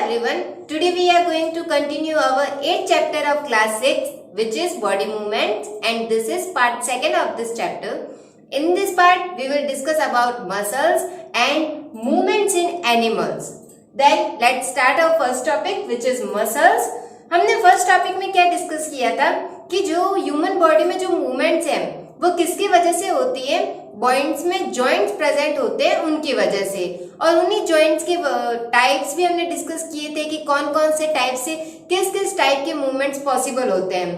everyone. Today we are going to continue our 8th chapter of class 6, which is body movements, and this is part 2nd of this chapter. In this part we will discuss about muscles and movements in animals. Then let's start our first topic, which is muscles. हमने first topic में क्या discuss किया था कि जो human body में जो movements हैं वो किसकी वजह से होती है। बॉइंट्स में जॉइंट्स प्रेजेंट होते हैं उनकी वजह से, और उन्हीं जॉइंट्स के टाइप्स भी हमने डिस्कस किए थे कि कौन कौन से टाइप से किस किस टाइप के मूवमेंट्स पॉसिबल होते हैं।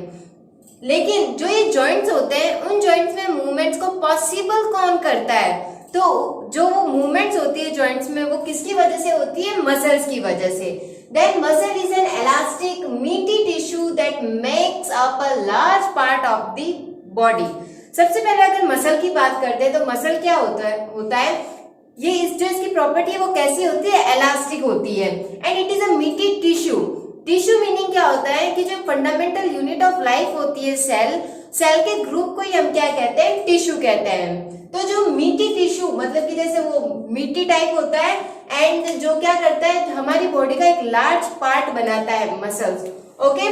लेकिन जो ये जॉइंट्स होते हैं उन जॉइंट्स में मूवमेंट्स को पॉसिबल कौन करता है, तो जो वो मूवमेंट्स होती है जॉइंट्स में वो किसकी वजह से होती है, मसल्स की वजह से। Then muscle is an elastic meaty tissue that makes up a large part of the body. सबसे पहले अगर मसल की बात करते हैं तो मसल क्या होता है ये जो इसकी प्रॉपर्टी है वो कैसी होती है, इलास्टिक होती है, एंड इट इज अ मीटी टिश्यू। टिश्यू मीनिंग क्या होता है कि जो फंडामेंटल यूनिट ऑफ लाइफ होती है सेल के ग्रुप को ही हम क्या कहते हैं, टिश्यू कहते हैं। तो जो मीटी टिश्यू मतलब कि जैसे वो मीटी टाइप होता है, एंड जो क्या करता है हमारी बॉडी का एक लार्ज पार्ट बनाता है muscles. Okay,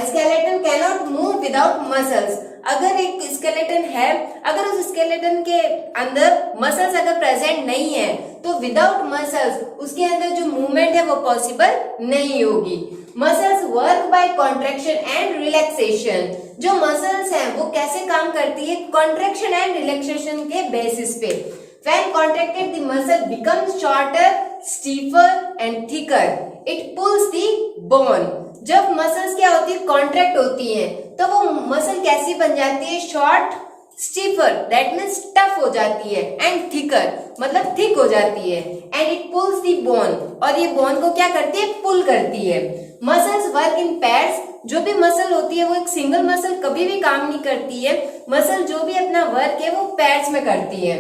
skeleton can not move without muscles. अगर एक स्केलेटन है, अगर उस स्केलेटन के अंदर मसल्स अगर प्रेजेंट नहीं है तो विदाउट मसल्स उसके अंदर जो मूवमेंट है वो पॉसिबल नहीं होगी। Muscles work by contraction and relaxation. जो मसल्स हैं वो कैसे काम करती है, कॉन्ट्रैक्शन एंड रिलैक्सेशन के बेसिस पे। When contracted, the muscle becomes shorter, stiffer and thicker. It pulls the bone. जब मसल्स क्या होती है, कॉन्ट्रैक्ट होती हैं, तो वो मसल कैसी बन जाती है, शॉर्ट, स्टीफर दैट मीन्स टफ हो जाती है, एंड थिकर मतलब थिक हो जाती है, and it pools the bone, और ये बोन को क्या करती है, पुल करती है। Muscles work in pairs. जो भी मसल होती है वो एक सिंगल मसल कभी भी काम नहीं करती है। मसल जो भी अपना वर्क है वो पेयर्स में करती है।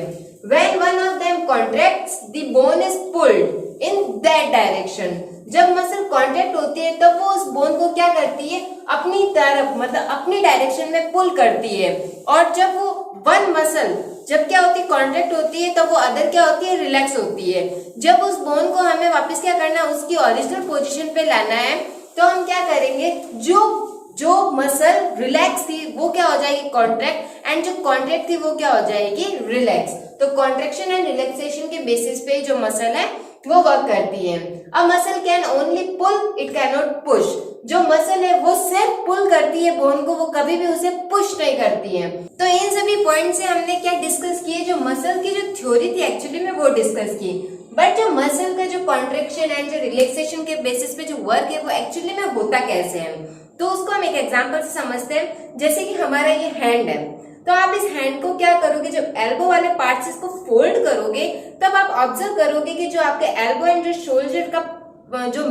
When one of them contracts, the bone is pulled in that direction. जब मसल कॉन्ट्रैक्ट होती है तब वो उस बोन को क्या करती है, अपनी तरफ मतलब अपनी डायरेक्शन में पुल करती है। और जब वो वन मसल जब क्या होती है, कॉन्ट्रैक्ट होती है, तब वो अदर क्या होती है, रिलैक्स होती है। जब उस बोन को हमें वापस क्या करना है, उसकी ओरिजिनल पोजीशन पे लाना है, तो हम क्या करेंगे, जो मसल रिलैक्स थी वो क्या हो जाएगी, कॉन्ट्रैक्ट, एंड जो कॉन्ट्रैक्ट थी वो क्या हो जाएगी, रिलैक्स। तो कॉन्ट्रैक्शन एंड रिलैक्सेशन के बेसिस पे जो मसल है वो वर्क करती है। A muscle can only pull, it can not push. जो मसल है वो सिर्फ पुल करती है बोन को, वो कभी भी उसे पुश नहीं करती है। तो इन सभी पॉइंट से हमने क्या डिस्कस किए, जो मसल की जो थ्योरी थी एक्चुअली में वो डिस्कस की, बट जो मसल का जो कॉन्ट्रैक्शन एंड जो रिलैक्सेशन के बेसिस पे जो वर्क है वो एक्चुअली में होता कैसे है, तो उसको हम एक एग्जांपल से समझते हैं। जैसे कि हमारा ये हैंड है, तो आप इस हैंड को क्या करोगे, जब एल्बो वाले पार्ट से इसको फोल्ड करोगे तब आप ऑब्जर्व करोगे कि जो आपके एल्बो एंड जो शोल्डर का जो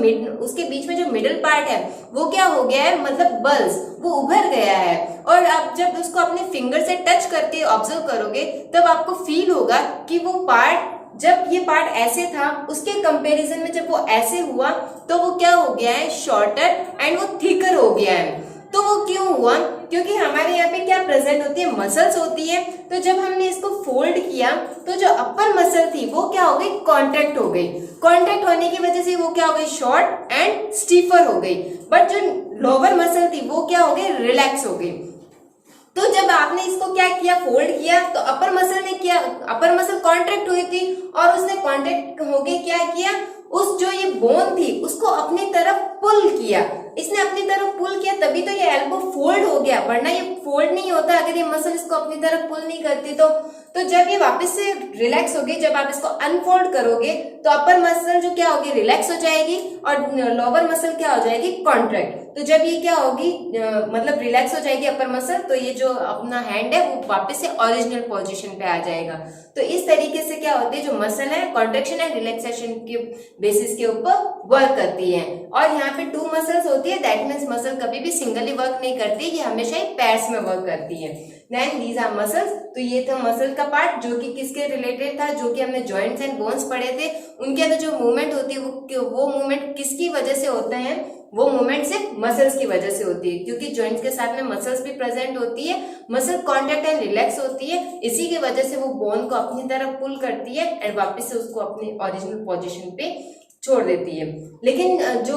उसके बीच में जो मिडिल पार्ट है वो क्या हो गया है, मतलब बल्स वो उभर गया है। और आप जब उसको अपने फिंगर से टच करके ऑब्जर्व करोगे तब आपको फील होगा कि वो पार्ट, जब ये पार्ट ऐसे था उसके कंपैरिजन में जब वो ऐसे हुआ तो वो क्या हो गया है, शॉर्टर एंड वो थिकर हो गया है। तो वो क्यों हुआ, क्योंकि हमारे यहाँ पे क्या प्रेजेंट होती है, मसल्स होती है। तो जब हमने इसको फोल्ड किया तो जो अपर मसल थी वो क्या हो गई, कॉन्ट्रैक्ट हो गई। कॉन्ट्रैक्ट होने की वजह से वो क्या हो गई, शॉर्ट एंड स्टीफर हो गई। बट जो लोअर मसल थी वो क्या हो गई, रिलैक्स हो गई। तो जब आपने इसको क्या किया, फोल्ड किया, तो अपर मसल ने क्या, अपर मसल कॉन्ट्रैक्ट हुई थी और उसने कॉन्ट्रैक्ट होके क्या किया, उस जो ये बोन थी उसको अपनी तरफ पुल किया। इसने अपनी तरफ पुल किया तभी तो ये एल्बो फोल्ड हो गया, वरना ये फोल्ड नहीं होता अगर ये मसल इसको अपनी तरफ पुल नहीं करती। तो जब ये वापस से रिलैक्स होगी, जब आप इसको अनफोल्ड करोगे तो अपर मसल जो क्या होगी, रिलैक्स हो जाएगी, और लोअर मसल क्या हो जाएगी, कॉन्ट्रैक्ट। तो जब ये क्या होगी, मतलब रिलैक्स हो जाएगी अपर मसल, तो ये जो अपना हैंड है वो वापस से ओरिजिनल पोजीशन पे आ जाएगा। तो इस तरीके से क्या होती है, जो मसल है कॉन्ट्रैक्शन एंड रिलैक्सेशन के बेसिस के ऊपर वर्क करती है। और यहाँ पे 2 मसल्स होती है, दैट मीन्स मसल कभी भी सिंगली वर्क नहीं करती, ये हमेशा ही पैर्स में वर्क करती है। Then these are muscles. तो ये था मसल का पार्ट जो कि किसके रिलेटेड था, जो कि हमने जॉइंट्स एंड बोन्स पढ़े थे। उनके अंदर जो मूवमेंट होती है वो मूवमेंट किसकी वजह से होते हैं, वो मूवमेंट सिर्फ मसल्स की वजह से होती है, क्योंकि जॉइंट्स के साथ में मसल्स भी प्रेजेंट होती है। मसल कॉन्टैक्ट एंड रिलैक्स होती है, इसी की वजह से वो बोन को अपनी तरफ पुल करती है एंड वापस से उसको अपनी ओरिजिनल पोजीशन पे छोड़ देती है। लेकिन जो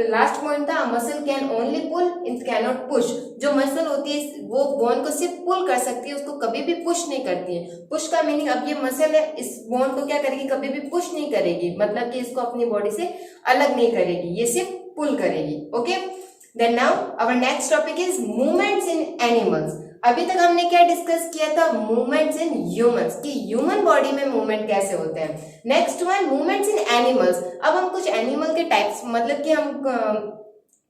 लास्ट पॉइंट था, muscle can only pull, it can not push. जो मसल होती है वो बोन को सिर्फ पुल कर सकती है, उसको कभी भी पुश नहीं करती है। पुश का मीनिंग, अब ये मसल है, इस बोन को क्या करेगी, कभी भी पुश नहीं करेगी, मतलब कि इसको अपनी बॉडी से अलग नहीं करेगी, ये सिर्फ पुल करेगी। Okay, then now our next topic is movements in animals. अभी तक हमने क्या डिस्कस किया था, मूवमेंट्स इन ह्यूमंस, कि ह्यूमन बॉडी में मूवमेंट कैसे होते हैं। Next one, movements in animals. अब हम कुछ एनिमल के टाइप्स, मतलब कि हम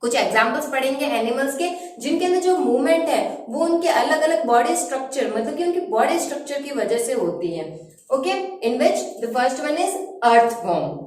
कुछ एग्जांपल्स पढ़ेंगे एनिमल्स के, जिनके अंदर जो मूवमेंट है वो उनके अलग अलग बॉडी स्ट्रक्चर, मतलब कि उनकी बॉडी स्ट्रक्चर की वजह से होती है। Okay, in which the first one is earthworm.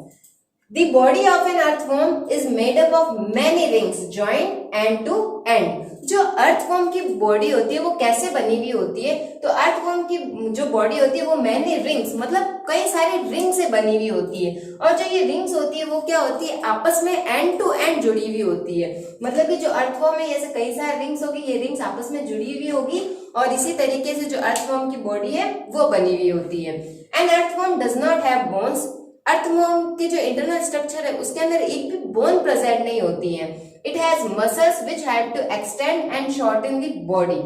The body of an earthworm is made up of many rings joined end to end. जो अर्थवॉर्म की बॉडी होती है वो कैसे बनी हुई होती है, तो अर्थवॉर्म की जो बॉडी होती है वो मैनी रिंग्स, मतलब कई सारे रिंग से बनी हुई होती है। और जो ये रिंग्स होती है वो क्या होती है, आपस में एंड टू एंड जुड़ी हुई होती है। मतलब कि जो अर्थवॉर्म है ऐसे कई सारे रिंग्स होगी, ये रिंग्स आपस में जुड़ी हुई होगी, और इसी तरीके से जो अर्थवॉर्म की बॉडी है वो बनी हुई होती है। And earthworm does not have bones. Earthworm के जो इंटरनल स्ट्रक्चर है उसके अंदर एक भी बोन प्रेजेंट नहीं होती है। It has muscles which have to extend and shorten the body.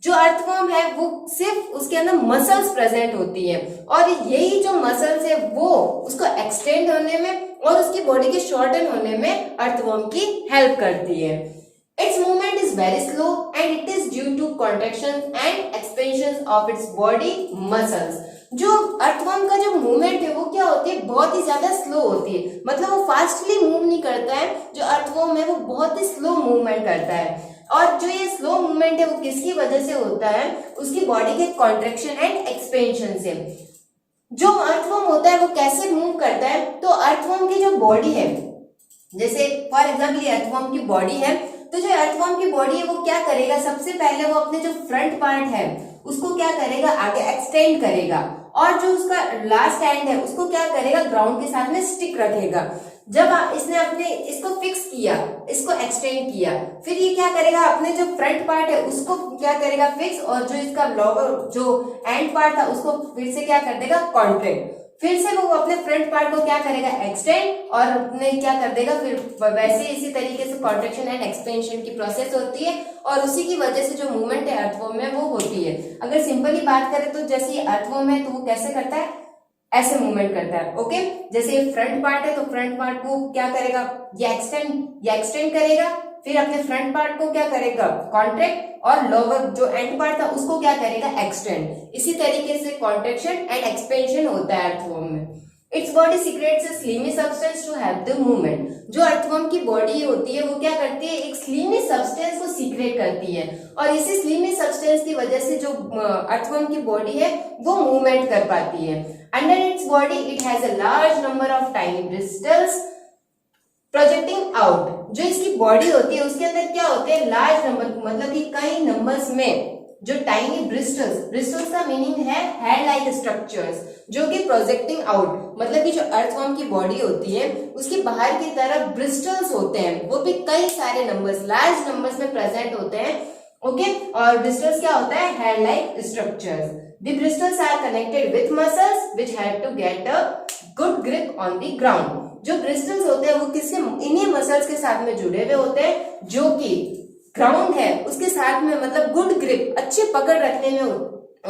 जो अर्थवॉर्म है वो सिर्फ उसके अंदर मसल्स प्रेजेंट होती है, और यही जो मसल्स है वो उसको एक्सटेंड होने में और उसकी बॉडी के शॉर्टन होने में अर्थवॉर्म की हेल्प करती है। Its movement is very slow and it is due to contractions and expansions of its body muscles. जो अर्थवॉर्म का जो मूवमेंट है वो क्या होती है, बहुत ही ज्यादा स्लो होती है, मतलब वो फास्टली मूव नहीं करता है। जो अर्थवॉर्म है वो बहुत ही स्लो मूवमेंट करता है, और जो ये स्लो मूवमेंट है वो किसकी वजह से होता है, उसकी बॉडी के कॉन्ट्रेक्शन एंड एक्सपेंशन से। जो अर्थवॉर्म होता है वो कैसे मूव करता है, तो अर्थवॉर्म की जो बॉडी है, जैसे फॉर एग्जाम्पल ये अर्थवॉर्म की बॉडी है, तो जो अर्थवॉर्म की बॉडी है वो क्या करेगा, सबसे पहले वो अपने जो फ्रंट पार्ट है उसको क्या करेगा, आगे एक्सटेंड करेगा, और जो उसका लास्ट एंड है उसको क्या करेगा, ग्राउंड के साथ में स्टिक रखेगा। जब इसने अपने इसको फिक्स किया, इसको एक्सटेंड किया, फिर ये क्या करेगा, अपने जो फ्रंट पार्ट है उसको क्या करेगा फिक्स, और जो इसका लोअर जो एंड पार्ट था उसको फिर से क्या कर देगा, कॉन्ट्रैक्ट। फिर से वो अपने फ्रंट पार्ट को क्या करेगा, एक्सटेंड, और अपने क्या कर देगा, फिर वैसे इसी तरीके से कॉन्ट्रैक्शन एंड एक्सपेंशन की प्रोसेस होती है, और उसी की वजह से जो मूवमेंट है अर्थवॉर्म में वो होती है। अगर सिंपली बात करें तो जैसे ये अर्थवॉर्म है तो वो कैसे करता है, ऐसे मूवमेंट करता है। ओके, जैसे ये फ्रंट पार्ट है तो फ्रंट पार्ट को क्या करेगा, ये एक्सटेंड करेगा, फिर अपने फ्रंट पार्ट को क्या करेगा, कॉन्ट्रैक्ट, और लोअर जो एंड पार्ट था उसको क्या करेगा, एक्सटेंड। इसी तरीके से कॉन्ट्रैक्शन एंड एक्सपेंशन होता है अर्थवॉर्म में। Its body secretes a slimy substance to help the movement. जो अर्थवॉर्म की बॉडी होती है वो क्या करती है, एक स्लिमी सब्सटेंस को सीक्रेट करती है, और इसी स्लिमी सब्सटेंस की वजह से जो अर्थवॉर्म की बॉडी है वो मूवमेंट कर पाती है। Under its body it has a large number of tiny bristles projecting out. जो इसकी बॉडी होती है उसके अंदर क्या होते हैं, लार्ज नंबर, मतलब कि कई नंबर्स में जो टाइनी ब्रिस्टल्स का मीनिंग है हेड लाइक स्ट्रक्चर्स, जो कि प्रोजेक्टिंग आउट, मतलब कि जो अर्थवॉर्म की बॉडी होती है उसकी बाहर की तरफ ब्रिस्टल्स होते हैं, वो भी कई सारे नंबर्स, लार्ज नंबर्स में प्रेजेंट होते हैं। ओके, और ब्रिस्टल्स क्या होता है, head like structures. The bristles are connected with muscles which help to get a good grip on the ground. जो ब्रिस्टल्स होते हैं वो किससे, इन्हीं मसल्स के साथ में जुड़े हुए होते हैं, जो कि ग्राउंड है उसके साथ में, मतलब गुड ग्रिप, अच्छी पकड़ रखने में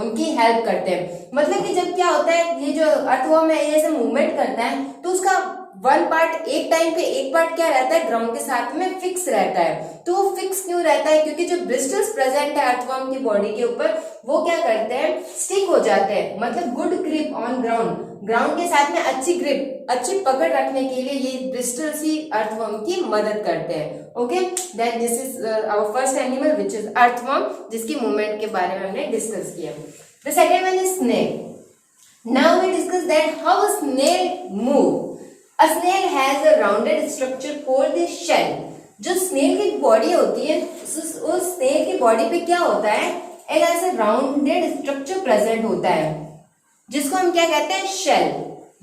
उनकी हेल्प करते हैं। मतलब कि जब क्या होता है, ये जो अर्थवॉर्म है ये ऐसे मूवमेंट करता है तो उसका वन पार्ट एक टाइम पे एक पार्ट क्या रहता है, ग्राउंड के साथ में फिक्स रहता है। तो वो फिक्स क्यों रहता है, क्योंकि जो ब्रिस्टल्स प्रेजेंट है अर्थवॉर्म की बॉडी के ऊपर वो क्या करते हैं, स्टिक हो जाते हैं, मतलब good grip on ground, ground के साथ में अच्छी ग्रिप, अच्छी पकड़ रखने के लिए ये ब्रिस्टल्स ही अर्थवॉर्म की मदद करते हैं। Okay, then this is our first animal which is earthworm, जिसकी मूवमेंट के बारे में हमने डिस्कस किया। The second one is snail. Now we discuss that how a snail move. A snail has a rounded structure called the shell. जो snail की body होती है उस स्नेल की बॉडी पे क्या होता है, एक ऐसे राउंडेड स्ट्रक्चर प्रेजेंट होता है जिसको हम क्या कहते हैं, shell.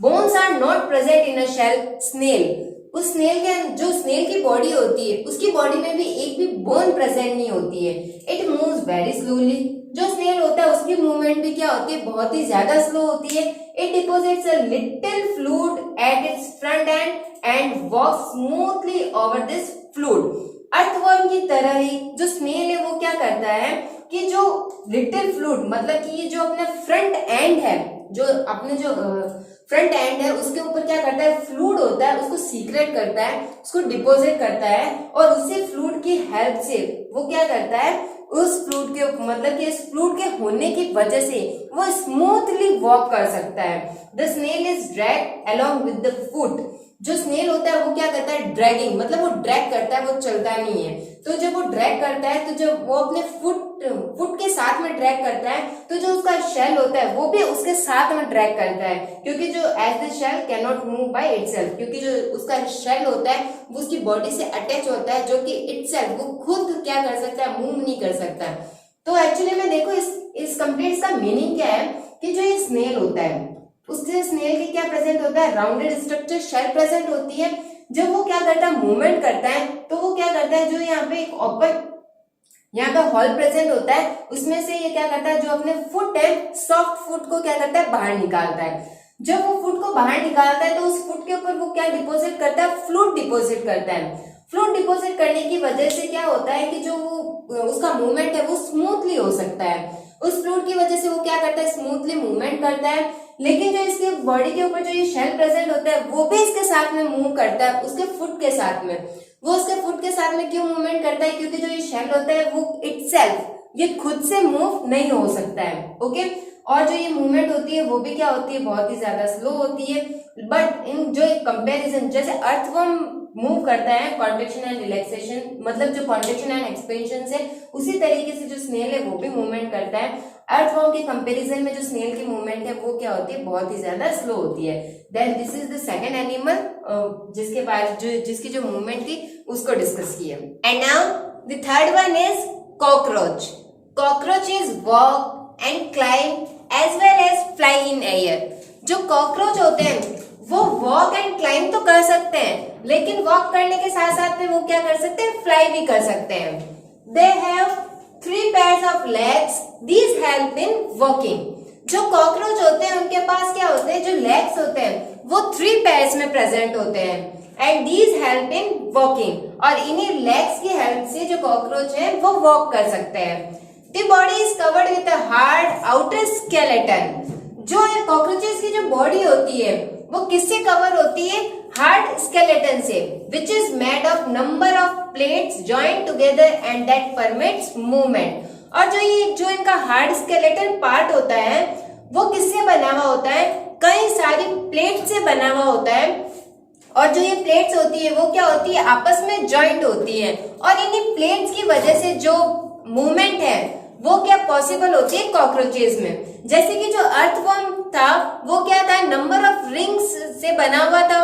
Bones are not present in a shell snail. उस स्नेल के जो स्नेल की बॉडी होती है उसकी बॉडी में भी एक भी बोन प्रेजेंट नहीं होती है। It moves very slowly. जो स्नेल होता है उसकी मूवमेंट भी क्या होती है, बहुत ही ज्यादा स्लो होती है। It deposits a little fluid at its front end and walk smoothly over this fluid. Earthworm की तरह ही जो स्नेल है वो क्या करता है कि जो लिटिल फ्लूइड मतलब कि ये जो अपना फ्रंट एंड है, जो अपने जो फ्रंट एंड है उसके ऊपर क्या करता है, फ्लूइड होता है, उसको सीक्रेट करता है, उसको डिपोजिट करता है और उसी फ्लूइड की हेल्प से वो क्या करता है, उस फ्लूइड के मतलब कि इस फ्लूइड के होने की वजह से वो स्मूथली वॉक कर सकता है। The snail is drag along with the foot. जो स्नेल होता है वो क्या करता है, ड्रैगिंग मतलब वो ड्रैग करता है, वो चलता नहीं है। तो जब वो ड्रैग करता है तो जब वो अपने फुट के साथ में ड्रैग करता है तो जो उसका शेल होता है वो भी उसके साथ में ड्रैग करता है, क्योंकि जो as the shell can not move by itself, क्योंकि जो उसका शेल होता है वो उसकी बॉडी से अटैच होता है, जो कि इटसेल्फ वो खुद क्या कर सकता है, मूव नहीं कर सकता। तो एक्चुअली में देखो इस कंप्लेंट का मीनिंग क्या है कि जो ये स्नेल होता है उससे स्नेल के क्या प्रेजेंट होता है, राउंडेड स्ट्रक्चर शेल प्रेजेंट होती है। जब वो क्या करता है, मूवमेंट करता है तो वो क्या करता है, जो यहाँ पे एक ओपन यहाँ पे हॉल प्रेजेंट होता है उसमें से ये क्या करता है, जो अपने फुट है सॉफ्ट फुट को क्या करता है, बाहर निकालता है। जब वो फुट को बाहर निकालता है तो उस फुट के ऊपर वो क्या डिपोजिट करता है, फ्लूइड डिपोजिट करता है। फ्लूइड डिपोजिट करने की वजह से क्या होता है कि जो वो उसका मूवमेंट है वो स्मूथली हो सकता है। उस फ्लूइड की वजह से वो क्या करता है, स्मूथली मूवमेंट करता है। लेकिन जो इसके बॉडी के ऊपर जो ये शेल प्रेजेंट होता है वो भी इसके साथ में मूव करता है, उसके फुट के साथ में। वो उसके फुट के साथ में क्यों मूवमेंट करता है, क्योंकि जो ये शेल होता है वो इटसेल्फ ये खुद से मूव नहीं हो सकता है। ओके, और जो ये मूवमेंट होती है वो भी क्या होती है, बहुत ही ज्यादा स्लो होती है। बट इन जो कंपैरिजन जैसे अर्थवर्म मूव करता है कॉन्ट्रैक्शन एंड रिलैक्सेशन, मतलब जो कॉन्ट्रैक्शन एंड एक्सपेंशन से, उसी तरीके से जो स्नेल है वो भी मूवमेंट करता है। अर्थवर्म के कंपैरिजन में जो स्नेल की मूवमेंट है वो क्या होती है, बहुत ही ज्यादा स्लो होती है। Then this is the second animal जिसके पास जिसकी जो मूवमेंट थी उसको डिस्कस किया। And now the third one is cockroach. Cockroach is walk and climb as well as fly in air. जो कॉकरोच होते हैं वो वॉक एंड क्लाइंब तो कर सकते हैं, लेकिन वॉक करने के साथ साथ में वो क्या कर सकते हैं, फ्लाई भी कर सकते हैं। They have 3 pairs of legs, these help in walking। जो कॉकरोच होते हैं उनके पास क्या होते हैं, जो लेग्स होते हैं वो 3 pairs में प्रेजेंट होते हैं and these help in walking। और इन्हीं लेग्स की हेल्प से जो कॉकरोच है वो वॉक कर सकते हैं। The body is covered with a hard outer skeleton। जो कॉकरोचेस की जो बॉडी होती है वो किससे कवर होती है, हार्ड स्केलेटन से, which is made of number of plates joint together and that permits movement. और जो इनका हार्ड स्केलेटन पार्ट होता है वो किससे बना हुआ होता है, कई सारी प्लेट से बना हुआ होता है। और जो ये प्लेट्स होती है वो क्या होती है, आपस में जॉइंट होती है। और इन्हीं प्लेट्स की वजह से जो मूवमेंट है वो क्या पॉसिबल होती है कॉकरोचेस में। जैसे कि जो अर्थवर्म था वो क्या था, नंबर ऑफ रिंग्स से बना हुआ था।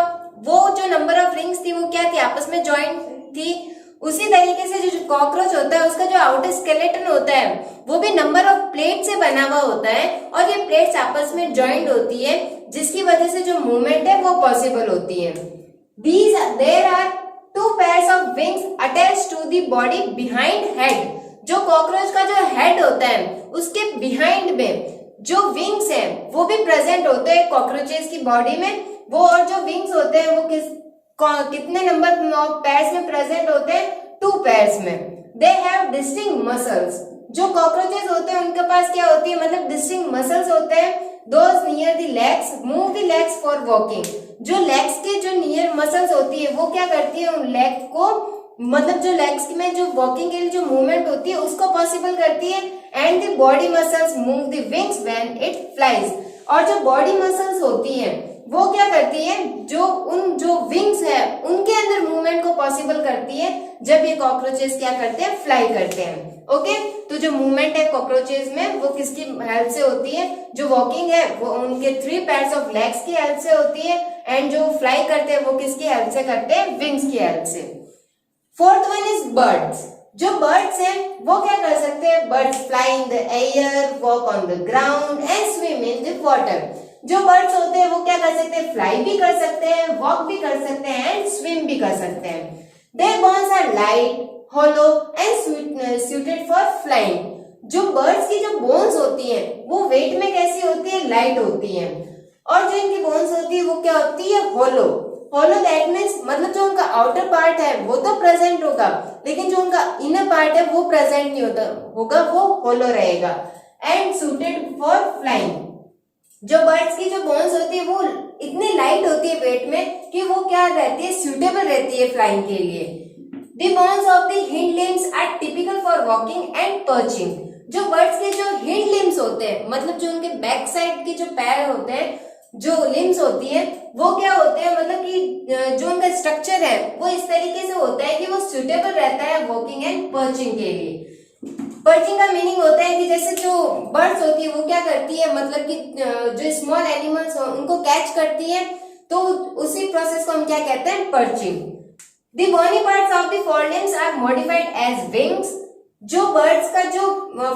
वो जो नंबर ऑफ रिंग्स थी वो क्या थी, आपस में जॉइंट थी। उसी तरीके से जो कॉकरोच होता है उसका जो आउटर स्केलेटन होता है वो भी नंबर ऑफ प्लेट से बना हुआ होता है और ये प्लेट्स आपस में जॉइंट होती है, जिसकी वजह से जो मूवमेंट है वो पॉसिबल होती है। There are 2 pairs of wings attached to the body behind head। जो कॉकरोच का जो हेड होता है उसके बिहाइंड में जो विंग्स हैं वो भी प्रेजेंट होते हैं कॉकरोचेस की बॉडी में। वो और जो विंग्स होते हैं वो कितने नंबर ऑफ पेयर्स में प्रेजेंट होते हैं, 2 pairs में। They have distinct muscles. जो कॉकरोचेस होते हैं उनके पास क्या होती है, मतलब डिस्टिंक्ट मसल्स होते हैं। Those near the legs move the legs for walking. जो लेग्स के जो नियर मसल्स होती है वो क्या करती है, उन लेग को मतलब जो लेग्स में जो वॉकिंग के लिए जो मूवमेंट होती है उसको पॉसिबल करती है। And the body muscles move the wings when it flies. और जो बॉडी मसल्स होती हैं वो क्या करती है, जो विंग्स है उनके अंदर मूवमेंट को पॉसिबल करती है जब ये कॉकरोचेस क्या करते हैं, फ्लाई करते हैं। ओके, तो जो मूवमेंट है कॉकरोचेस में वो किसकी हेल्प से होती है, जो वॉकिंग है वो उनके 3 pairs ऑफ लेग्स की हेल्प से होती है एंड जो फ्लाई करते हैं वो किसकी हेल्प से करते हैं, विंग्स की हेल्प से। 4th one is birds. जो बर्ड्स हैं वो क्या कर सकते हैं, birds fly in the air, walk on the ground and swim in the water. जो बर्ड्स होते हैं वो क्या कर सकते हैं, फ्लाई भी कर सकते हैं, वॉक भी कर सकते हैं एंड स्विम भी कर सकते हैं। Their bones are light, hollow and suited for flying. जो बर्ड्स की जो बोन्स होती हैं वो वेट में कैसी होती है, लाइट होती है। और जो इनकी बोन्स होती है वो क्या होती है, होलो। होलो दैट मीन्स मतलब जो उनका आउटर पार्ट है वो तो प्रेजेंट होगा, लेकिन जो उनका इनर पार्ट है वो प्रेजेंट नहीं होगा, वो होलो रहेगा। And suited for flying. जो बर्ड्स की जो बोन्स होती है वो इतनी लाइट होती है वेट में कि वो क्या रहती है, सूटेबल रहती है फ्लाइंग के लिए। The bones of the hind limbs are typical for walking and perching। जो बर्ड्स के जो हिंड लिम्स होते हैं, मतलब जो उनके बैक साइड के जो पैर होते हैं, जो लिम्स होती है, वो क्या होते हैं, मतलब कि जो उनका स्ट्रक्चर है वो इस तरीके से होता है कि वो सुटेबल रहता है वॉकिंग एंड पर्चिंग के लिए। पर्चिंग का मीनिंग होता है कि जैसे जो बर्ड्स होती है वो क्या करती है, मतलब कि जो स्मॉल एनिमल्स उनको कैच करती है, तो उसी प्रोसेस को हम क्या कहते हैं, perching. The bony parts of the forelimbs are modified as wings। जो बर्ड्स का जो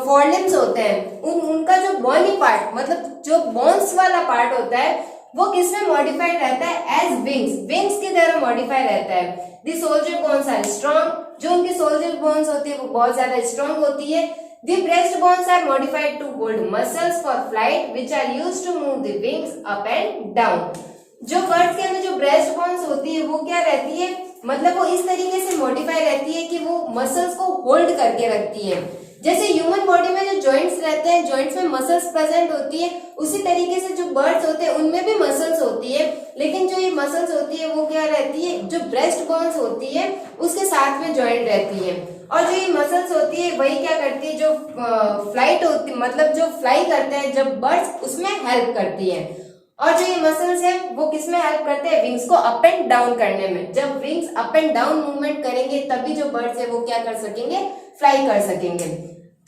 फोरलिम्स होते हैं उनका जो बॉनी पार्ट मतलब जो बोन्स वाला पार्ट होता है वो किसमें मॉडिफाइड रहता है, एज विंग्स, विंग्स की तरह मॉडिफाई रहता है। The shoulder bones are strong. जो उनकी सोल्जर बोन्स होती है वो बहुत ज्यादा स्ट्रॉन्ग होती है। The breast bones are modified to hold muscles for flight which are used to move the wings up and down. जो बर्ड्स के अंदर जो ब्रेस्ट बोन्स होती है वो क्या रहती है, मतलब वो इस तरीके से मॉडिफाई रहती है कि वो मसल्स को होल्ड करके रखती है। जैसे ह्यूमन बॉडी में जो जॉइंट्स रहते हैं, जॉइंट्स में मसल्स प्रेजेंट होती है, उसी तरीके से जो बर्ड्स होते हैं उनमें भी मसल्स होती है, लेकिन जो ये मसल्स होती है वो क्या रहती है, जो ब्रेस्ट बोन्स होती है उसके साथ में ज्वाइंट रहती है। और जो ये मसल्स होती है वही क्या करती है, जो फ्लाइट होती मतलब जो फ्लाई करते हैं जब बर्ड्स, उसमें हेल्प करती है। और जो ये मसल्स है वो किसमें हेल्प करते हैं, विंग्स को अप एंड डाउन करने में। जब wings up and down movement करेंगे तभी जो बर्ड्स है वो क्या कर सकेंगे, फ्लाई कर सकेंगे।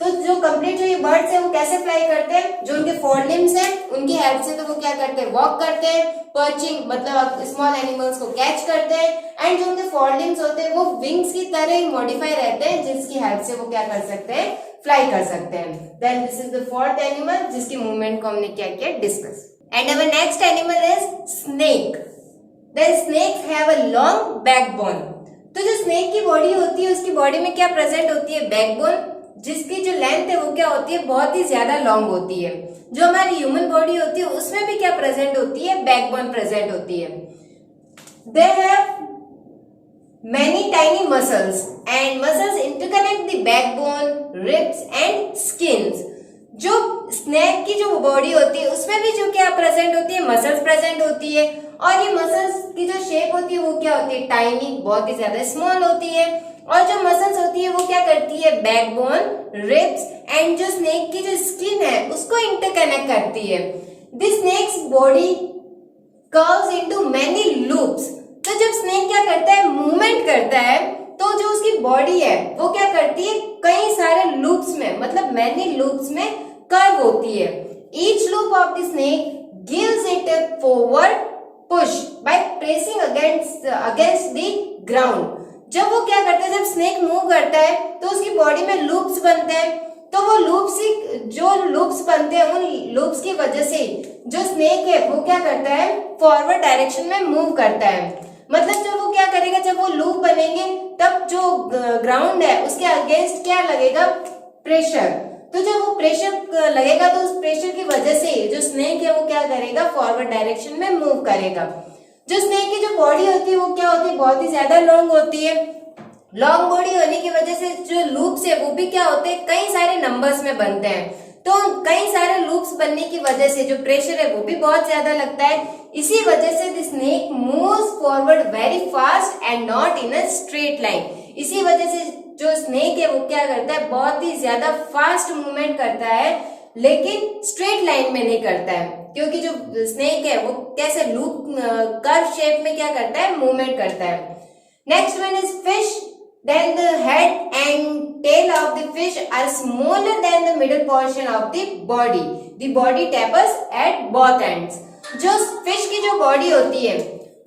तो जो कंप्लीट जो ये बर्ड्स है वो कैसे फ्लाई करते हैं, जो उनके फोरलिम्स है उनकी हेल्प से तो वो क्या करते हैं, वॉक करते हैं। पर्चिंग मतलब स्मॉल एनिमल्स को कैच करते हैं। एंड जो उनके फोरलिम्स होते हैं वो विंग्स की तरह ही मॉडिफाई रहते हैं, जिसकी हेल्प से वो क्या कर सकते हैं, फ्लाई कर सकते हैं। Then this is the fourth animal जिसकी मूवमेंट को हमने क्या किया, discuss. And our next animal is snake. The snakes have a long backbone। तो जो स्नेक की बॉडी होती है उसकी बॉडी में क्या प्रेजेंट होती है, बैकबोन, जिसकी जो लेंथ है वो क्या होती है, बहुत ही ज्यादा लॉन्ग होती है। जो हमारी ह्यूमन बॉडी होती है उसमें भी क्या प्रेजेंट होती है, बैकबोन प्रेजेंट होती है। They have many tiny muscles and muscles interconnect the backbone, ribs and skins। जो स्नेक की जो बॉडी होती है उसमें भी जो क्या प्रेजेंट होती है, मसल्स प्रेजेंट होती है। और ये मसल्स की जो शेप होती है वो क्या होती है, टाइनी, बहुत ही ज्यादा स्मॉल होती है। और जो मसल्स होती है वो क्या करती है, बैकबोन, रिब्स एंड जो स्नेक की जो स्किन है उसको इंटरकनेक्ट करती है। This snake's body curves into many loops. तो जब स्नेक क्या करता है, मूवमेंट करता है, तो जो उसकी बॉडी है वो क्या करती है, कई सारे लूप्स में मतलब मैनी लूप्स में कर्व होती है। Each loop of the snake gives it a forward push by pressing against the ground. जब वो क्या करता है, जब स्नेक मूव करता है तो उसकी बॉडी में लूप्स बनते हैं। तो वो लूप्स, जो लूप्स बनते हैं उन लूप्स की वजह से जो स्नेक है वो क्या करता है, फॉरवर्ड डायरेक्शन में मूव करता है। मतलब जब वो क्या करेगा, जब वो लूप बनेंगे तब जो ग्राउंड है उसके अगेंस्ट क्या लगेगा, प्रेशर। तो जब वो प्रेशर लगेगा तो उस प्रेशर की वजह से जो स्नेक है वो क्या करेगा, फॉरवर्ड डायरेक्शन में मूव करेगा। जो स्नेक की जो बॉडी होती है वो क्या होती है, बहुत ही ज्यादा लॉन्ग होती है। लॉन्ग बॉडी होने की वजह से जो लूप्स है वो भी क्या होते हैं, कई सारे नंबर्स में बनते हैं। तो कई सारे लूप्स बनने की वजह से जो प्रेशर है वो भी बहुत ज्यादा लगता है। इसी वजह से the snake moves forward very fast and not in a straight line. इसी वजह से जो स्नेक है वो क्या करता है, बहुत ही ज्यादा फास्ट मूवमेंट करता है, लेकिन स्ट्रेट लाइन में नहीं करता है, क्योंकि जो स्नेक है वो कैसे लूप कर्व शेप में क्या करता है, मूवमेंट करता है। Next one is fish. Then the head and tail of the fish are smaller than the middle portion of the body. The body tapers at both ends. जो fish की जो body होती है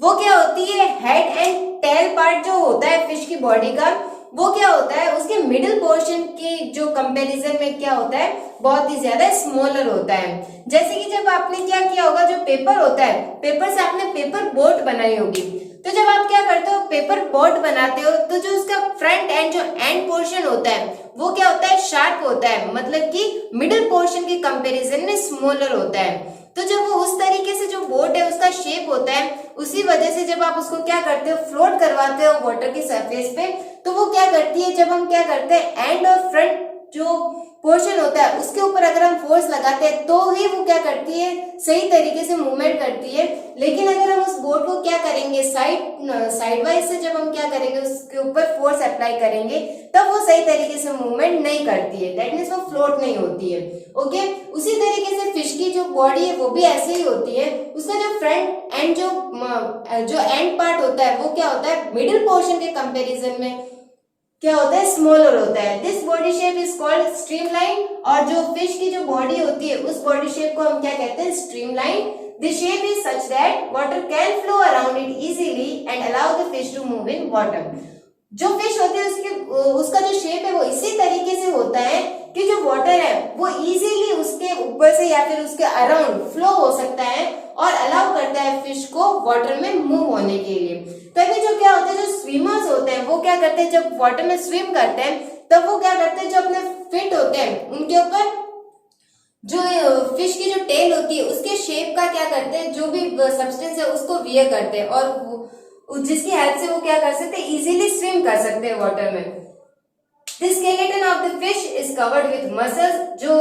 वो क्या होती है, हेड एंड टेल पार्ट जो होता है फिश की बॉडी का वो क्या होता है, उसके मिडिल पोर्शन की जो कंपैरिजन में क्या होता है, बहुत ही ज्यादा स्मॉलर होता है। जैसे कि जब आपने क्या किया होगा, जो पेपर होता है, पेपर से आपने पेपर बोट बनाई होगी। तो जब आप क्या करते हो, पेपर बोट बनाते हो, तो जो उसका फ्रंट एंड जो एंड पोर्शन होता है वो क्या होता है, शार्प होता है, मतलब कि मिडिल पोर्शन के कंपैरिजन में स्मॉलर होता है। तो जब वो उस तरीके से जो बोट है उसका शेप होता है, उसी वजह से जब आप उसको क्या करते हो, फ्लोट करवाते हो वाटर की सरफेस पे, तो वो क्या करती है, जब हम क्या करते हैं एंड और फ्रंट जो पोर्शन होता है उसके ऊपर अगर हम फोर्स लगाते हैं तो ही वो क्या करती है, सही तरीके से मूवमेंट करती है। लेकिन अगर हम उस बोट को क्या करेंगे, साइड वाइज से जब हम क्या करेंगे, उसके ऊपर फोर्स अप्लाई करेंगे, तब वो सही तरीके से मूवमेंट नहीं करती है, दैट मीन्स वो फ्लोट नहीं होती है। ओके, उसी तरीके से फिश की जो बॉडी है वो भी ऐसे ही होती है। उसका जो फ्रंट एंड जो एंड पार्ट होता है वो क्या होता है, मिडिल पोर्शन के कंपेरिजन में क्या होता है, स्मॉलर होता है। This body shape is called streamline, और जो फिश की जो बॉडी होती है उस बॉडी शेप को हम क्या कहते हैं, streamline. This shape is such that water can flow around it easily and allow the fish to move in water. जो फिश होती है उसका जो शेप है वो इसी तरीके से होता है कि जो वाटर है वो इजीली उसके ऊपर से या फिर उसके अराउंड फ्लो हो सकता है और अलाउ करता है फिश को वाटर में मूव होने के लिए। तभी जो क्या होता है, जो स्विमर्स होते हैं वो क्या करते हैं, जब वाटर में स्विम करते हैं तब वो क्या करते हैं, जो अपने फिट होते हैं उनके ऊपर जो फिश की जो टेल होती है उसके शेप का क्या करते हैं, जो भी सब्सटेंस है उसको वियर करते हैं और जिसकी हेल्प से वो क्या कर सकते हैं, इजीली स्विम कर सकते हैं वाटर में। The skeleton of the fish is covered with muscles। जो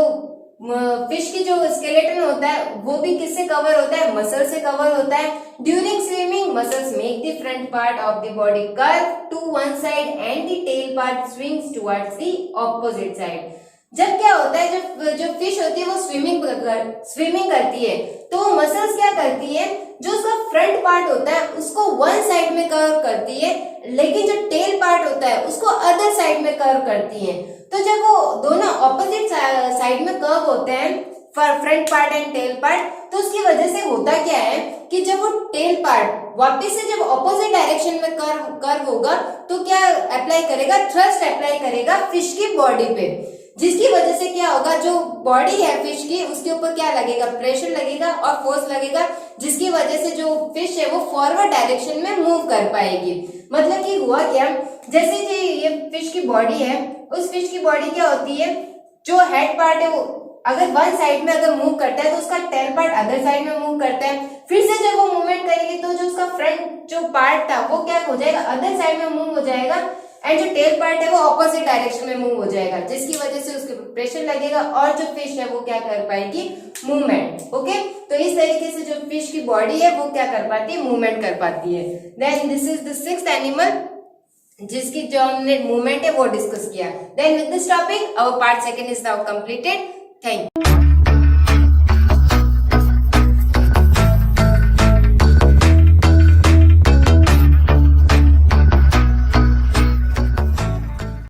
फिश की जो स्केलेटन होता है वो भी किससे कवर होता है, मसल से कवर होता है। During swimming muscles make the front part of the body curve to one side and the tail part swings towards the opposite side. जब क्या होता है, जब जो फिश होती है वो स्विमिंग करती है तो मसल्स क्या करती है, जो उसका फ्रंट पार्ट होता है उसको वन साइड में कर्व करती है, लेकिन जो टेल पार्ट होता है उसको अदर साइड में कर्व करती है। तो जब वो दोनों ऑपोजिट साइड में कर्व होते हैं, front part and tail part, तो उसकी वजह से होता क्या है कि जब वो टेल पार्ट वापस से जब ऑपोजिट डायरेक्शन में कर्व होगा तो क्या अप्लाई करेगा, थ्रस्ट अप्लाई करेगा फिश की बॉडी पे, जिसकी वजह से क्या होगा, जो बॉडी है फिश की उसके ऊपर क्या लगेगा, प्रेशर लगेगा और फोर्स लगेगा, जिसकी वजह से जो फिश है वो फॉरवर्ड डायरेक्शन में मूव कर पाएगी। मतलब कि हुआ क्या, जैसे कि ये फिश की बॉडी है, उस फिश की बॉडी क्या होती है, जो हेड पार्ट है वो अगर वन साइड में अगर मूव करता है तो उसका टेल पार्ट अदर साइड में मूव करता है। फिर से जब वो मूवमेंट करेगी तो जो उसका फ्रंट जो पार्ट था वो क्या हो जाएगा, अदर साइड में मूव हो जाएगा, एंड जो टेल पार्ट है वो ऑपोजिट डायरेक्शन में मूव हो जाएगा, जिसकी वजह से उसके प्रेशर लगेगा और जो फिश है वो क्या कर पाएगी, मूवमेंट। ओके, तो इस तरीके से जो फिश की बॉडी है वो क्या कर पाती है, मूवमेंट कर पाती है। Then this is the sixth animal जिसकी जो हमने मूवमेंट है वो डिस्कस किया। Then with this topic our part second is now completed. Thank you.